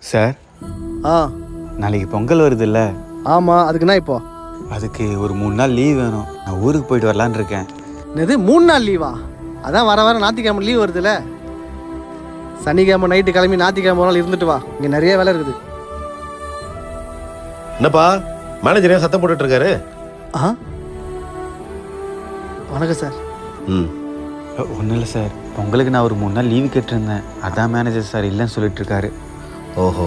Sir, ஆ நாளைக்கு பொங்கல் வருதுல்ல, ஆமாம். அதுக்குன்னா இப்போ அதுக்கு ஒரு 3 நாள் லீவ் வேணும். நான் ஊருக்கு போயிட்டு வரலான்னு இருக்கேன். என்னது 3 நாள் லீவா? அதான் வர ஞாயிற்றுக்கிழமை லீவ் வருதுல்ல. சனிக்கிழமை நைட்டு கிளம்பி ஞாயிற்றுக்கிழமை ஒரு நாள் இருந்துட்டு வா. இங்கே நிறைய வேலை இருக்குது. என்னப்பா மேனேஜரே சத்தம் போட்டுட்டு இருக்காரு? ஆ வணக்கம் சார். ம் ஒன்றும் இல்லை சார், பொங்கலுக்கு நான் ஒரு 3 நாள் லீவு கேட்டிருந்தேன். அதான் மேனேஜர் சார் இல்லைன்னு சொல்லிட்டு இருக்காரு. ஓஹோ,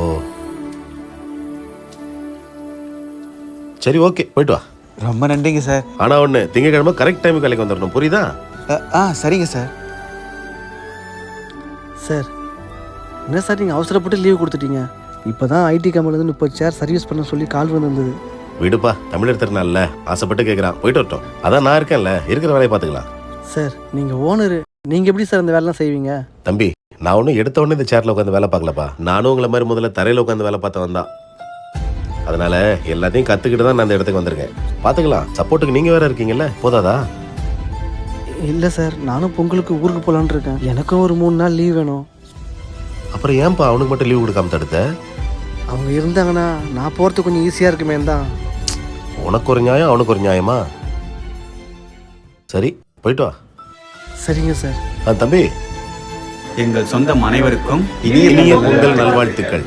சரி ஓகே, போயிட்டு வா. ரொம்ப நன்றிங்க சார். ஆனால் ஒன்று, திங்கக்கிழமை கரெக்ட் டைமுக்கு வேலைக்கு வந்துடணும், புரியுதா? சரிங்க சார். சார் என்ன சார் நீங்கள் அவசரப்பட்டு லீவு கொடுத்துட்டீங்க? இப்போ தான் ஐடி கம்பெனிலேருந்து 30 சேர் சர்வீஸ் பண்ண சொல்லி கால் வந்துருந்தது. விடுப்பா, தமிழர் திருநாள்ல ஆசைப்பட்டு கேட்குறான், போயிட்டு வரட்டும். அதான் நான் இருக்கேன்ல, இருக்கிற வேலையை பார்த்துக்கலாம். சார் நீங்கள் ஓனரு, நீங்கள் எப்படி சார் அந்த வேலைலாம் செய்வீங்க? தம்பி, நான் ஒன்றும் எடுத்த உடனே இந்த சேரில் உட்காந்து வேலை பார்க்கலப்பா. நானும் உங்களை மாதிரி முதல்ல தரையில் உட்காந்து வேலை பார்த்து வந்தான். அதனால எல்லாத்தையும் கற்றுக்கிட்டு தான் நான் இந்த இடத்துக்கு வந்திருக்கேன். பார்த்துக்கலாம், சப்போர்ட்டுக்கு நீங்கள் வேற இருக்கீங்கல்ல, போதாதா? இல்லை சார், நானும் பொங்கலுக்கு ஊருக்கு போகலான்னு இருக்கேன். எனக்கும் ஒரு 3 நாள் லீவ் வேணும். அப்புறம் ஏன்பா அவனுக்கு மட்டும் லீவ் கொடுக்காம தடுத்த? அவங்க இருந்தாங்கன்னா நான் போகிறதுக்கு கொஞ்சம் ஈஸியாக இருக்குமே தான். உனக்கு ஒரு நியாயம், அவனுக்கு ஒரு நியாயமா? சரி, போயிட்டு வா. சரிங்க சார். தம்பி, எங்கள் சொந்தம் அனைவருக்கும் இனிய பொங்கல் நல்வாழ்த்துக்கள்.